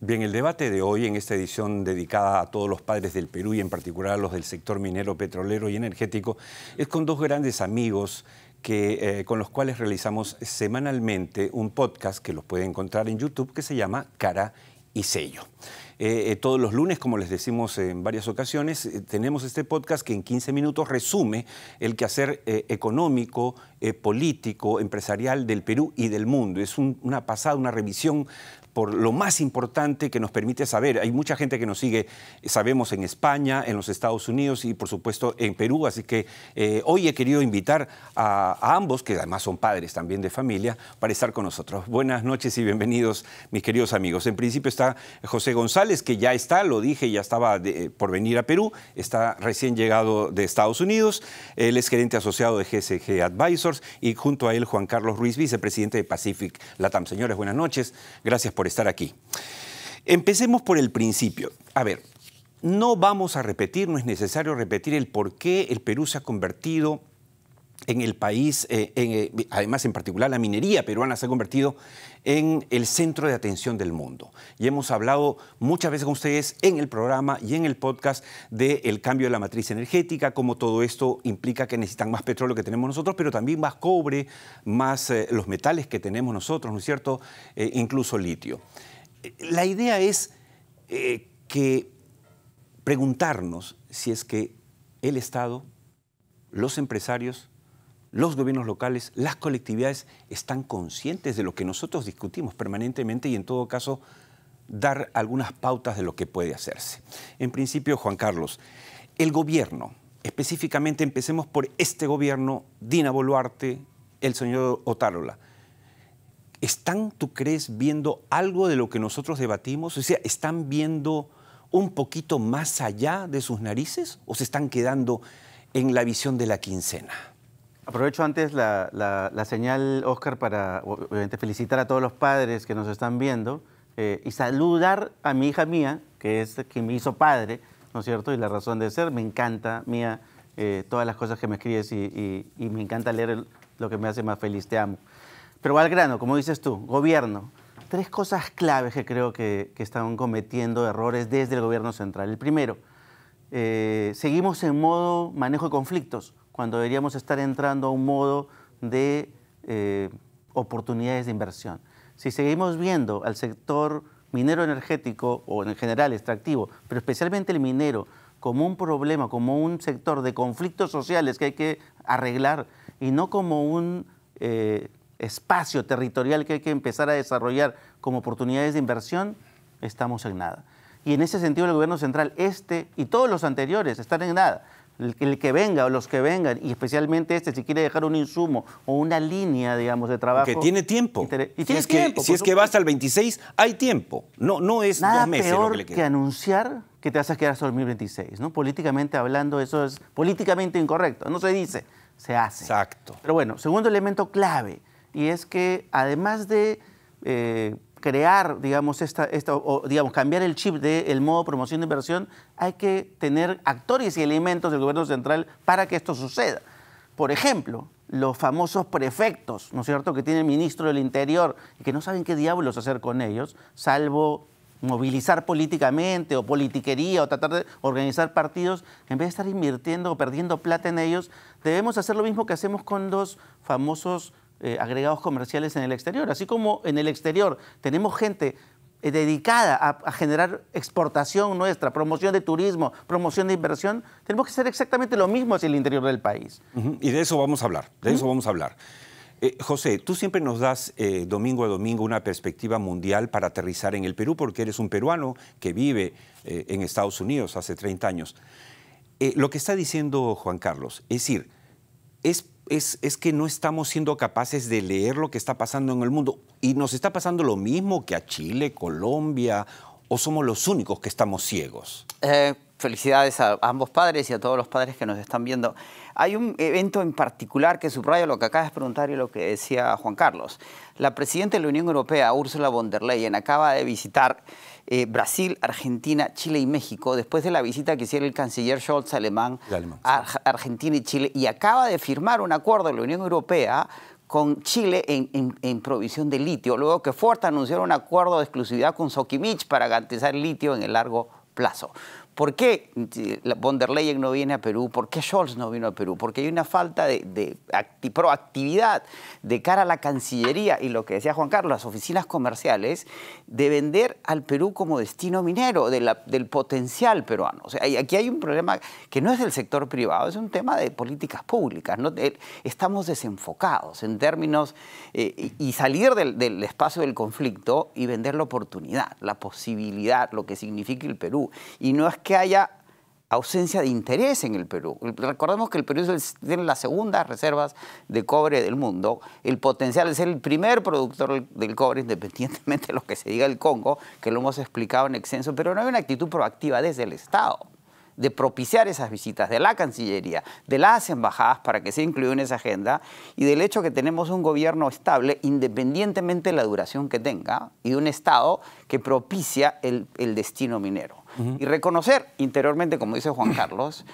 Bien, el debate de hoy en esta edición dedicada a todos los padres del Perú y en particular a los del sector minero, petrolero y energético es con dos grandes amigos con los cuales realizamos semanalmente un podcast que los puede encontrar en YouTube que se llama Cara y Sello. Todos los lunes, como les decimos en varias ocasiones, tenemos este podcast que en 15 minutos resume el quehacer económico, político, empresarial del Perú y del mundo. Es una pasada, una revisión por lo más importante que nos permite saber. Hay mucha gente que nos sigue, sabemos, en España, en los Estados Unidos y, por supuesto, en Perú. Así que hoy he querido invitar a ambos, que además son padres también de familia, para estar con nosotros. Buenas noches y bienvenidos, mis queridos amigos. En principio está José González, que ya está, lo dije, ya estaba por venir a Perú. Está recién llegado de Estados Unidos. Él es gerente asociado de GSG Advisors y junto a él Juan Carlos Ruiz, vicepresidente de Pacific Latam. Señores, buenas noches. Gracias por estar aquí. Empecemos por el principio. A ver, no vamos a repetir, no es necesario repetir el por qué el Perú se ha convertido en el país, además en particular la minería peruana se ha convertido en el centro de atención del mundo. Y hemos hablado muchas veces con ustedes en el programa y en el podcast del cambio de la matriz energética, cómo todo esto implica que necesitan más petróleo que tenemos nosotros, pero también más cobre, más los metales que tenemos nosotros, ¿no es cierto? Incluso litio. La idea es que preguntarnos si es que el Estado, los empresarios, los gobiernos locales, las colectividades están conscientes de lo que nosotros discutimos permanentemente y en todo caso dar algunas pautas de lo que puede hacerse. En principio, Juan Carlos, el gobierno, específicamente empecemos por este gobierno, Dina Boluarte, el señor Otárola, ¿están, tú crees, viendo algo de lo que nosotros debatimos? O sea, ¿están viendo un poquito más allá de sus narices o se están quedando en la visión de la quincena? Aprovecho antes la señal, Oscar, para obviamente felicitar a todos los padres que nos están viendo y saludar a mi hija Mía, que es quien me hizo padre, ¿no es cierto? Y la razón de ser. Me encanta, Mía, todas las cosas que me escribes y me encanta leer lo que me hace más feliz. Te amo. Pero al grano, como dices tú, gobierno. Tres cosas claves que creo que están cometiendo errores desde el gobierno central. El primero, seguimos en modo manejo de conflictos, cuando deberíamos estar entrando a un modo de oportunidades de inversión. Si seguimos viendo al sector minero energético o en general extractivo, pero especialmente el minero, como un problema, como un sector de conflictos sociales que hay que arreglar y no como un espacio territorial que hay que empezar a desarrollar como oportunidades de inversión, estamos en nada. Y en ese sentido el gobierno central, y todos los anteriores, están en nada. El que venga o los que vengan, y especialmente si quiere dejar un insumo o una línea, digamos, de trabajo. Que tiene tiempo. Si es que va hasta el 26, hay tiempo. No es 2 meses peor lo que le queda. que anunciar que te vas a quedar hasta el 2026, ¿no? Políticamente hablando, eso es políticamente incorrecto. No se dice, se hace. Exacto. Pero bueno, segundo elemento clave, y es que además de crear, digamos, digamos, cambiar el chip del modo promoción de inversión, hay que tener actores y elementos del gobierno central para que esto suceda. Por ejemplo, los famosos prefectos, ¿no es cierto?, que tiene el ministro del Interior y que no saben qué diablos hacer con ellos, salvo movilizar políticamente o politiquería o tratar de organizar partidos, en vez de estar invirtiendo o perdiendo plata en ellos, debemos hacer lo mismo que hacemos con los famosos agregados comerciales en el exterior. Así como en el exterior tenemos gente dedicada a generar exportación nuestra, promoción de turismo, promoción de inversión, tenemos que hacer exactamente lo mismo hacia el interior del país. Y de eso vamos a hablar, José, tú siempre nos das domingo a domingo una perspectiva mundial para aterrizar en el Perú, porque eres un peruano que vive en Estados Unidos hace 30 años. Lo que está diciendo Juan Carlos, es decir, es que no estamos siendo capaces de leer lo que está pasando en el mundo. ¿Y nos está pasando lo mismo que a Chile, Colombia, o somos los únicos que estamos ciegos? Felicidades a ambos padres y a todos los padres que nos están viendo. Hay un evento en particular que subraya lo que acabas de preguntar y lo que decía Juan Carlos. La presidenta de la Unión Europea, Ursula von der Leyen, acaba de visitar Brasil, Argentina, Chile y México, después de la visita que hiciera el canciller Scholz alemán a Argentina y Chile, y acaba de firmar un acuerdo de la Unión Europea con Chile en provisión de litio, luego que Ford anunció un acuerdo de exclusividad con Sokimich para garantizar litio en el largo plazo. ¿Por qué von der Leyen no viene a Perú? ¿Por qué Scholz no vino a Perú? Porque hay una falta de proactividad de cara a la Cancillería y lo que decía Juan Carlos, las oficinas comerciales, de vender al Perú como destino minero, del potencial peruano. O sea, aquí hay un problema que no es del sector privado, es un tema de políticas públicas, ¿no? Estamos desenfocados en términos y salir del espacio del conflicto y vender la oportunidad, la posibilidad, lo que significa el Perú. Y no es que haya ausencia de interés en el Perú. Recordemos que el Perú tiene las segundas reservas de cobre del mundo. El potencial de ser el primer productor del cobre, independientemente de lo que se diga del Congo, que lo hemos explicado en extenso, pero no hay una actitud proactiva desde el Estado de propiciar esas visitas de la Cancillería, de las embajadas para que sea incluido en esa agenda y del hecho que tenemos un gobierno estable independientemente de la duración que tenga y de un Estado que propicia el destino minero. Y reconocer interiormente, como dice Juan Carlos,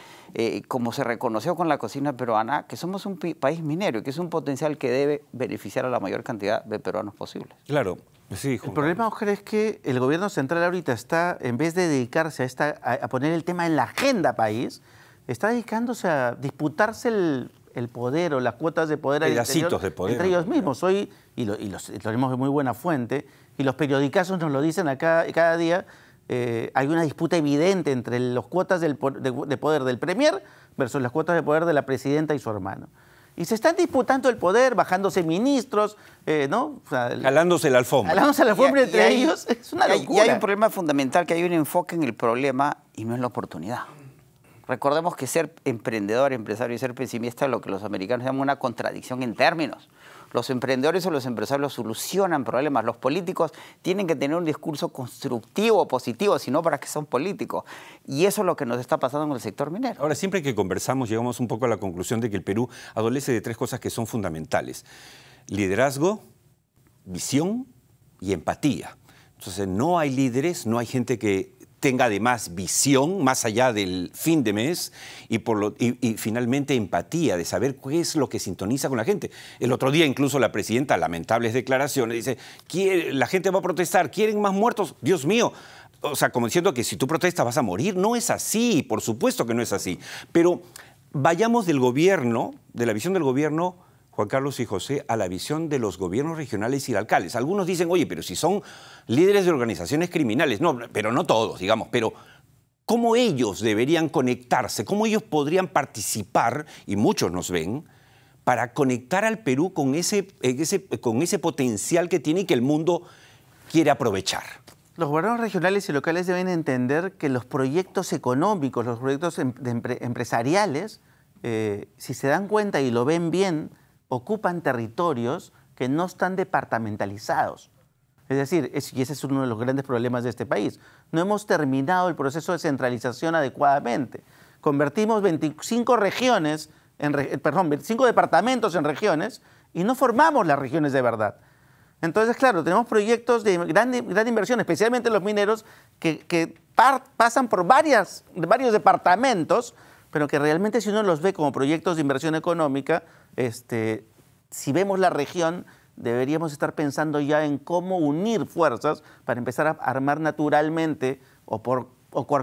como se reconoció con la cocina peruana, que somos un país minero y que es un potencial que debe beneficiar a la mayor cantidad de peruanos posibles. Claro. Sí, el problema, Oscar, es que el gobierno central ahorita está, en vez de dedicarse a poner el tema en la agenda país, está dedicándose a disputarse el poder o las cuotas de poder pedacitos de poder entre ellos mismos. Hoy, lo tenemos de muy buena fuente, y los periodicazos nos lo dicen acá cada día, hay una disputa evidente entre las cuotas de poder del premier versus las cuotas de poder de la presidenta y su hermano. Y se están disputando el poder, bajándose ministros, ¿no? O sea, jalándose la alfombra. Jalándose la alfombra entre ellos. Es una locura. Y hay un problema fundamental, que hay un enfoque en el problema y no en la oportunidad. Recordemos que ser emprendedor, empresario y ser pesimista es lo que los americanos llaman una contradicción en términos. Los emprendedores o los empresarios solucionan problemas. Los políticos tienen que tener un discurso constructivo, positivo, sino para que son políticos. Y eso es lo que nos está pasando en el sector minero. Ahora, siempre que conversamos, llegamos un poco a la conclusión de que el Perú adolece de tres cosas que son fundamentales: liderazgo, visión y empatía. Entonces, no hay líderes, no hay gente que tenga además visión más allá del fin de mes y finalmente empatía de saber qué es lo que sintoniza con la gente. El otro día incluso la presidenta, lamentables declaraciones, dice, la gente va a protestar, ¿quieren más muertos? Dios mío. O sea, como diciendo que si tú protestas vas a morir. No es así, por supuesto que no es así. Pero vayamos del gobierno, de la visión del gobierno, Juan Carlos y José, a la visión de los gobiernos regionales y alcaldes. Algunos dicen, oye, pero si son líderes de organizaciones criminales. No, pero no todos, digamos. Pero ¿cómo ellos deberían conectarse? ¿Cómo ellos podrían participar, y muchos nos ven, para conectar al Perú con ese potencial que tiene y que el mundo quiere aprovechar? Los gobiernos regionales y locales deben entender que los proyectos económicos, los proyectos empresariales, si se dan cuenta y lo ven bien, ocupan territorios que no están departamentalizados. Es decir, y ese es uno de los grandes problemas de este país. No hemos terminado el proceso de centralización adecuadamente. Convertimos 25 departamentos en regiones y no formamos las regiones de verdad. Entonces, claro, tenemos proyectos de gran inversión, especialmente los mineros, que pasan por varios departamentos, pero que realmente si uno los ve como proyectos de inversión económica, si vemos la región, deberíamos estar pensando ya en cómo unir fuerzas para empezar a armar naturalmente o por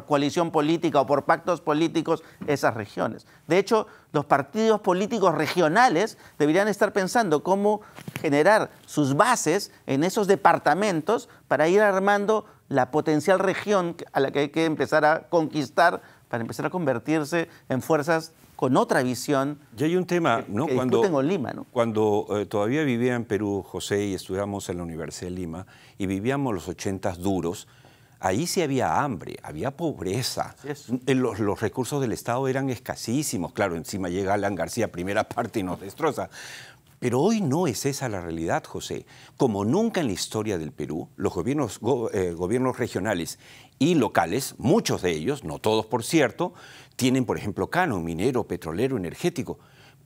coalición política o por pactos políticos esas regiones. De hecho, los partidos políticos regionales deberían estar pensando cómo generar sus bases en esos departamentos para ir armando la potencial región a la que hay que empezar a conquistar para empezar a convertirse en fuerzas con otra visión. Y hay un tema, ¿no? Que discuten con Lima, ¿no? Cuando todavía vivía en Perú, José, y estudiamos en la Universidad de Lima, y vivíamos los 80s duros, ahí sí había hambre, había pobreza. Los recursos del Estado eran escasísimos. Claro, encima llega Alan García, primera parte, y nos destroza. Pero hoy no es esa la realidad, José. Como nunca en la historia del Perú, los gobiernos regionales y locales, muchos de ellos, no todos por cierto, tienen, por ejemplo, canon minero, petrolero, energético.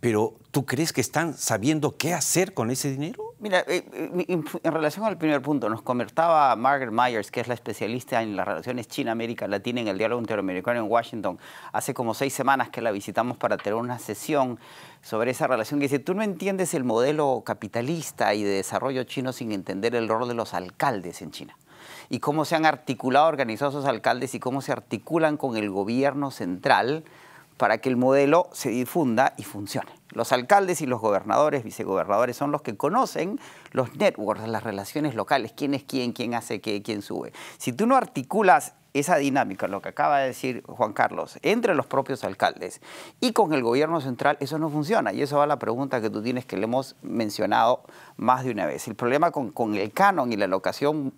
pero ¿tú crees que están sabiendo qué hacer con ese dinero? Mira, en relación al primer punto, nos comentaba Margaret Myers, que es la especialista en las relaciones China-América Latina en el diálogo interamericano en Washington, hace como 6 semanas que la visitamos para tener una sesión sobre esa relación, que dice, tú no entiendes el modelo capitalista y de desarrollo chino sin entender el rol de los alcaldes en China. Y cómo se han articulado, organizado esos alcaldes y cómo se articulan con el gobierno central para que el modelo se difunda y funcione. Los alcaldes y los gobernadores, vicegobernadores, son los que conocen los networks, las relaciones locales, quién es quién hace qué, quién sube. Si tú no articulas esa dinámica, lo que acaba de decir Juan Carlos, entre los propios alcaldes y con el gobierno central, eso no funciona. Y eso va a la pregunta que tú tienes, que le hemos mencionado más de una vez. El problema con el canon y la alocación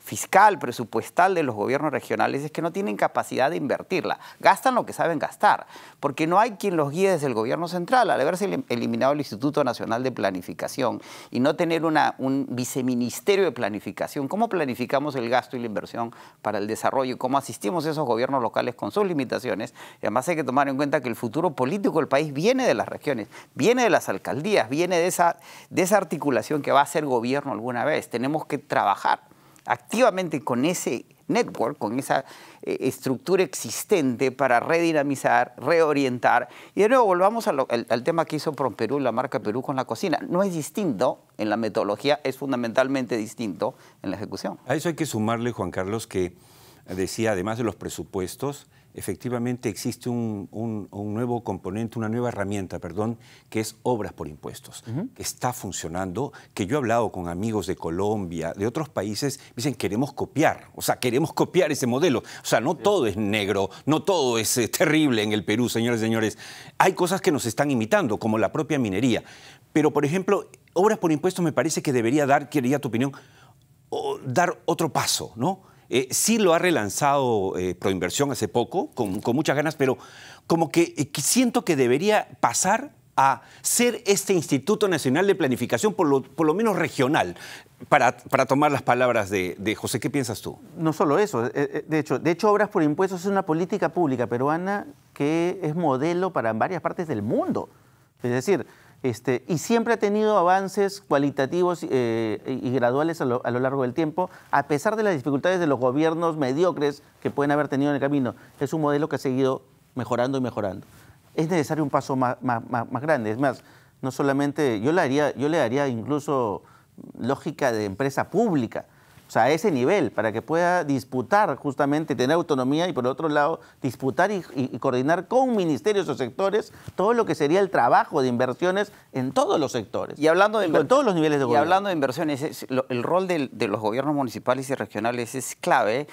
fiscal, presupuestal de los gobiernos regionales es que no tienen capacidad de invertirla. Gastan lo que saben gastar, porque no hay quien los guíe desde el gobierno central. Al haberse eliminado el Instituto Nacional de Planificación y no tener un viceministerio de planificación, ¿cómo planificamos el gasto y la inversión para el desarrollo? Y cómo asistimos a esos gobiernos locales con sus limitaciones. Y además hay que tomar en cuenta que el futuro político del país viene de las regiones, viene de las alcaldías, viene de esa articulación que va a ser gobierno alguna vez. Tenemos que trabajar activamente con ese network, con esa estructura existente para redinamizar, reorientar. Y de nuevo volvamos al tema que hizo PROMPERÚ, la marca Perú con la cocina. No es distinto en la metodología, es fundamentalmente distinto en la ejecución. A eso hay que sumarle, Juan Carlos, que decía, además de los presupuestos, efectivamente existe un nuevo componente, una nueva herramienta, perdón, que es obras por impuestos, que está funcionando, que yo he hablado con amigos de Colombia, de otros países, dicen, queremos copiar, o sea, queremos copiar ese modelo. O sea, no todo es negro, no todo es terrible en el Perú, señores y señores. Hay cosas que nos están imitando, como la propia minería. Pero, por ejemplo, obras por impuestos me parece que debería dar, quería tu opinión, dar otro paso, ¿no? Sí lo ha relanzado Proinversión hace poco, con muchas ganas, pero como que siento que debería pasar a ser este Instituto Nacional de Planificación, por lo menos regional, para tomar las palabras de José. ¿Qué piensas tú? No solo eso, de hecho, obras por impuestos es una política pública peruana que es modelo para varias partes del mundo. Es decir, y siempre ha tenido avances cualitativos y graduales a lo largo del tiempo, a pesar de las dificultades de los gobiernos mediocres que pueden haber tenido en el camino. Es un modelo que ha seguido mejorando y mejorando. Es necesario un paso más grande. Es más, no solamente, yo le daría incluso lógica de empresa pública, o sea, a ese nivel, para que pueda disputar justamente, tener autonomía y por otro lado, disputar y coordinar con ministerios o sectores todo lo que sería el trabajo de inversiones en todos los sectores. Y hablando de en todos los niveles de gobierno. Y hablando de inversiones, el rol de los gobiernos municipales y regionales es clave.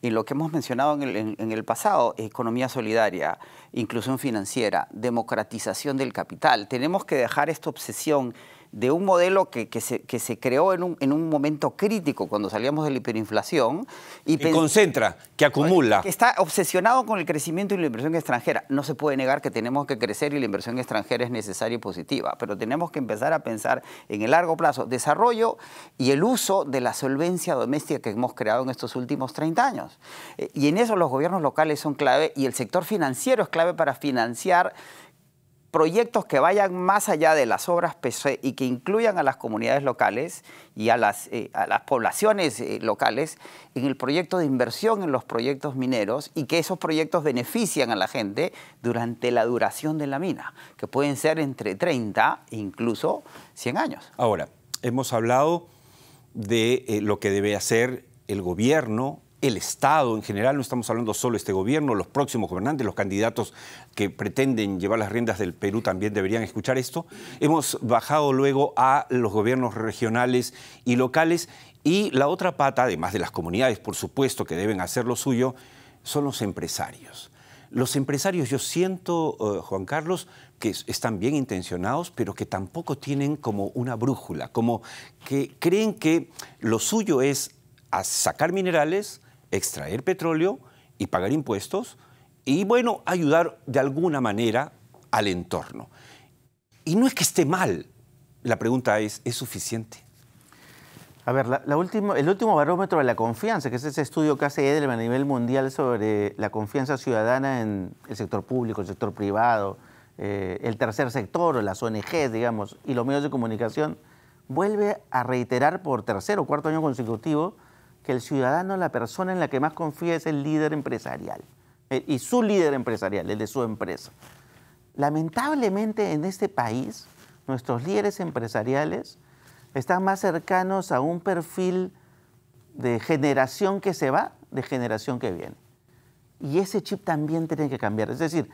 Y lo que hemos mencionado en el pasado, economía solidaria, inclusión financiera, democratización del capital. Tenemos que dejar esta obsesión de un modelo que se creó en un momento crítico cuando salíamos de la hiperinflación. Que concentra, que acumula. Que está obsesionado con el crecimiento y la inversión extranjera. No se puede negar que tenemos que crecer y la inversión extranjera es necesaria y positiva, pero tenemos que empezar a pensar en el largo plazo, desarrollo y el uso de la solvencia doméstica que hemos creado en estos últimos 30 años. Y en eso los gobiernos locales son clave y el sector financiero es clave para financiar proyectos que vayan más allá de las obras PC y que incluyan a las comunidades locales y a las poblaciones locales en el proyecto de inversión en los proyectos mineros y que esos proyectos benefician a la gente durante la duración de la mina, que pueden ser entre 30 e incluso 100 años. Ahora, hemos hablado de lo que debe hacer el gobierno, el Estado en general, no estamos hablando solo de este gobierno, los próximos gobernantes, los candidatos que pretenden llevar las riendas del Perú también deberían escuchar esto. Hemos bajado luego a los gobiernos regionales y locales y la otra pata, además de las comunidades, por supuesto, que deben hacer lo suyo, son los empresarios. Los empresarios, yo siento, Juan Carlos, que están bien intencionados, pero que tampoco tienen como una brújula, como que creen que lo suyo es sacar minerales, extraer petróleo y pagar impuestos y, bueno, ayudar de alguna manera al entorno. Y no es que esté mal, la pregunta ¿es suficiente? A ver, el último barómetro de la confianza, que es ese estudio que hace Edelman a nivel mundial sobre la confianza ciudadana en el sector público, el sector privado, el tercer sector o las ONGs, digamos, y los medios de comunicación, vuelve a reiterar por tercer o cuarto año consecutivo que el ciudadano, la persona en la que más confía es el líder empresarial, y su líder empresarial, el de su empresa. Lamentablemente en este país, nuestros líderes empresariales están más cercanos a un perfil de generación que se va, de generación que viene. Y ese chip también tiene que cambiar. Es decir,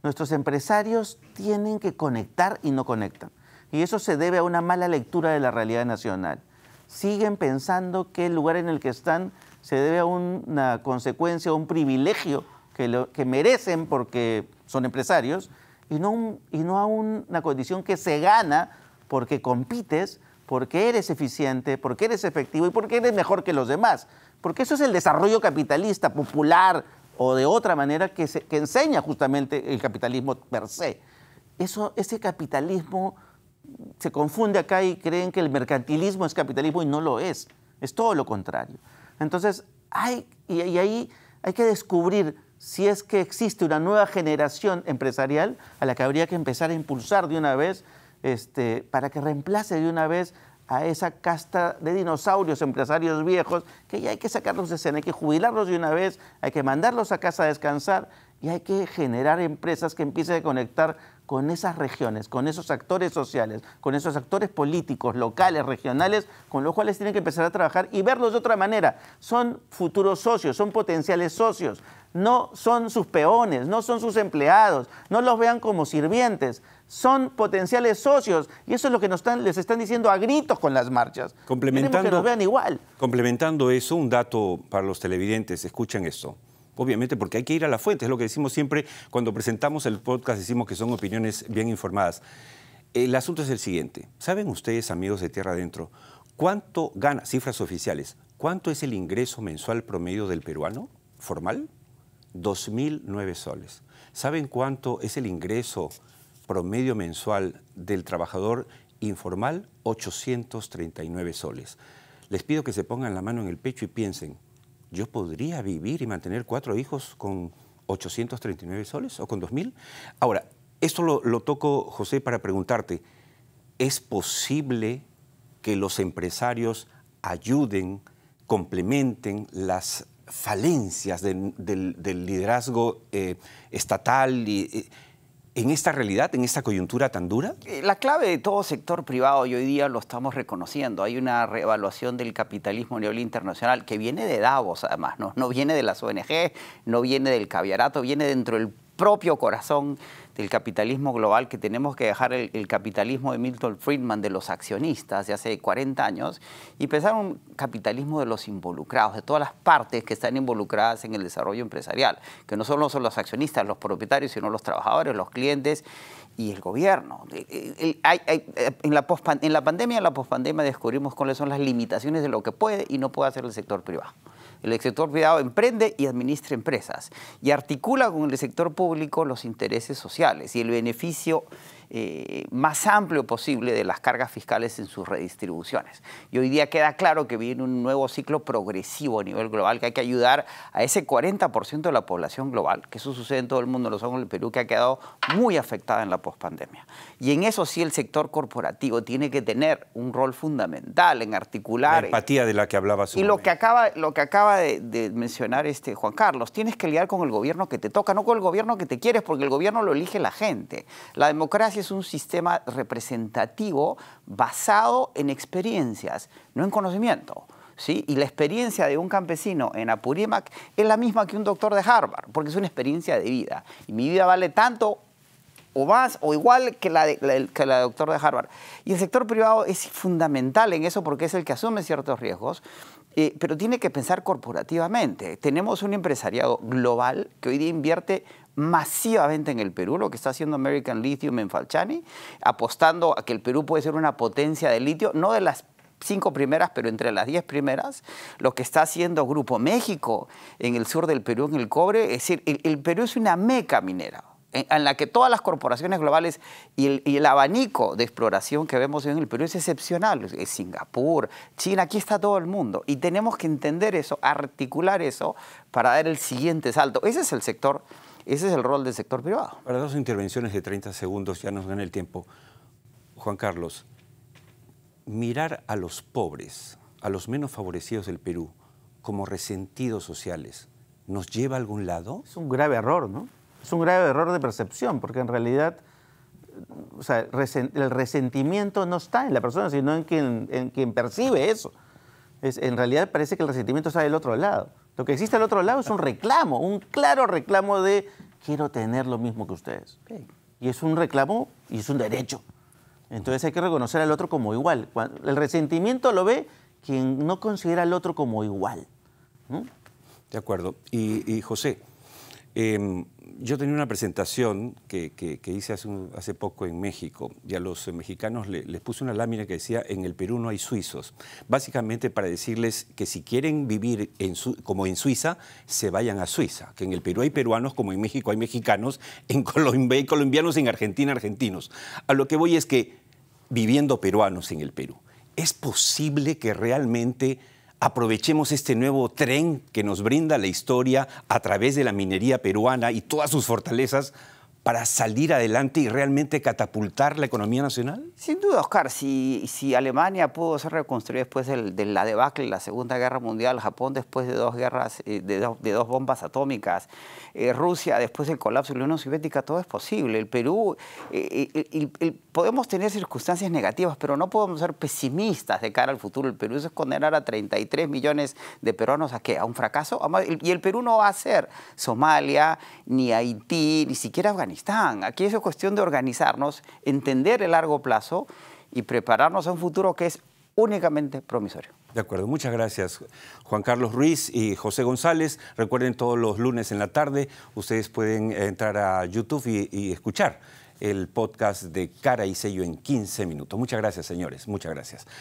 nuestros empresarios tienen que conectar y no conectan. Y eso se debe a una mala lectura de la realidad nacional. Siguen pensando que el lugar en el que están se debe a una consecuencia, un privilegio que merecen porque son empresarios y no a una condición que se gana porque compites, porque eres eficiente, porque eres efectivo y porque eres mejor que los demás. Porque eso es el desarrollo capitalista popular o de otra manera que enseña justamente el capitalismo per se. Ese capitalismo se confunde acá y creen que el mercantilismo es capitalismo y no lo es todo lo contrario. Entonces, ahí hay que descubrir si es que existe una nueva generación empresarial a la que habría que empezar a impulsar de una vez para que reemplace de una vez a esa casta de dinosaurios empresarios viejos que ya hay que sacarlos de escena, hay que jubilarlos de una vez, hay que mandarlos a casa a descansar y hay que generar empresas que empiecen a conectar con esas regiones, con esos actores sociales, con esos actores políticos, locales, regionales, con los cuales tienen que empezar a trabajar y verlos de otra manera. Son futuros socios, son potenciales socios, no son sus peones, no son sus empleados, no los vean como sirvientes, son potenciales socios y eso es lo que les están diciendo a gritos con las marchas. Queremos que nos vean igual. Complementando eso, un dato para los televidentes, escuchen esto. Obviamente porque hay que ir a la fuente, es lo que decimos siempre cuando presentamos el podcast, decimos que son opiniones bien informadas. El asunto es el siguiente, ¿saben ustedes, amigos de Tierra Adentro, cuánto gana, cifras oficiales, cuánto es el ingreso mensual promedio del peruano formal? 2.009 soles. ¿Saben cuánto es el ingreso promedio mensual del trabajador informal? 839 soles. Les pido que se pongan la mano en el pecho y piensen, ¿yo podría vivir y mantener 4 hijos con 839 soles o con 2.000? Ahora, esto lo toco, José, para preguntarte, ¿es posible que los empresarios ayuden, complementen las falencias del liderazgo estatal en esta realidad, en esta coyuntura tan dura? La clave de todo sector privado, y hoy día lo estamos reconociendo, hay una reevaluación del capitalismo a nivel internacional que viene de Davos, además, no viene de las ONG, no viene del caviarato, viene dentro del propio corazón del capitalismo global, que tenemos que dejar el capitalismo de Milton Friedman, de los accionistas de hace 40 años, y pensar en un capitalismo de los involucrados, de todas las partes que están involucradas en el desarrollo empresarial, que no solo son los accionistas, los propietarios, sino los trabajadores, los clientes y el gobierno. En la pandemia, en la pospandemia descubrimos cuáles son las limitaciones de lo que puede y no puede hacer el sector privado. El sector privado emprende y administra empresas y articula con el sector público los intereses sociales y el beneficio más amplio posible de las cargas fiscales en sus redistribuciones. Y hoy día queda claro que viene un nuevo ciclo progresivo a nivel global, que hay que ayudar a ese 40% de la población global, que eso sucede en todo el mundo, no solo en el Perú, que ha quedado muy afectada en la pospandemia. Y en eso sí el sector corporativo tiene que tener un rol fundamental en articular. La empatía de la que hablaba su Y lo que acaba de mencionar Juan Carlos, tienes que lidiar con el gobierno que te toca, no con el gobierno que te quieres, porque el gobierno lo elige la gente. La democracia es un sistema representativo basado en experiencias, no en conocimiento, ¿sí? Y la experiencia de un campesino en Apurímac es la misma que un doctor de Harvard, porque es una experiencia de vida. Y mi vida vale tanto o más o igual que la de doctor de Harvard. Y el sector privado es fundamental en eso porque es el que asume ciertos riesgos, pero tiene que pensar corporativamente. Tenemos un empresariado global que hoy día invierte masivamente en el Perú, lo que está haciendo American Lithium en Falchani, apostando a que el Perú puede ser una potencia de litio, no de las 5 primeras, pero entre las 10 primeras, lo que está haciendo Grupo México en el sur del Perú, en el cobre. Es decir, el Perú es una meca minera, en la que todas las corporaciones globales y el abanico de exploración que vemos en el Perú es excepcional. Es Singapur, China, aquí está todo el mundo. Y tenemos que entender eso, articular eso para dar el siguiente salto. Ese es el sector Ese es el rol del sector privado. Para dos intervenciones de 30 segundos, ya nos gana el tiempo. Juan Carlos, mirar a los pobres, a los menos favorecidos del Perú, como resentidos sociales, ¿nos lleva a algún lado? Es un grave error, ¿no? Es un grave error de percepción, porque en realidad, o sea, el resentimiento no está en la persona, sino en quien percibe eso. En realidad parece que el resentimiento está del otro lado. Lo que existe al otro lado es un reclamo, un claro reclamo de quiero tener lo mismo que ustedes. Y es un reclamo y es un derecho. Entonces hay que reconocer al otro como igual. El resentimiento lo ve quien no considera al otro como igual, ¿no? De acuerdo. Y José, yo tenía una presentación que hice hace poco en México y a los mexicanos les puse una lámina que decía en el Perú no hay suizos. Básicamente para decirles que si quieren vivir como en Suiza, se vayan a Suiza. Que en el Perú hay peruanos como en México hay mexicanos, en Colombia hay colombianos, en Argentina argentinos. A lo que voy es que viviendo peruanos en el Perú, ¿es posible que realmente aprovechemos este nuevo tren que nos brinda la historia a través de la minería peruana y todas sus fortalezas para salir adelante y realmente catapultar la economía nacional? Sin duda, Oscar, si Alemania pudo ser reconstruida después de la debacle de la Segunda Guerra Mundial, Japón después de dos guerras, de dos bombas atómicas, Rusia después del colapso de la Unión Soviética, todo es posible. El Perú, podemos tener circunstancias negativas, pero no podemos ser pesimistas de cara al futuro. El Perú es condenar a 33 millones de peruanos ¿a qué? ¿A un fracaso? Y el Perú no va a ser Somalia, ni Haití, ni siquiera Afganistán. Aquí es cuestión de organizarnos, entender el largo plazo y prepararnos a un futuro que es únicamente promisorio. De acuerdo, muchas gracias Juan Carlos Ruiz y José González. Recuerden, todos los lunes en la tarde ustedes pueden entrar a YouTube y escuchar el podcast de Cara y Sello en 15 minutos. Muchas gracias, señores, muchas gracias.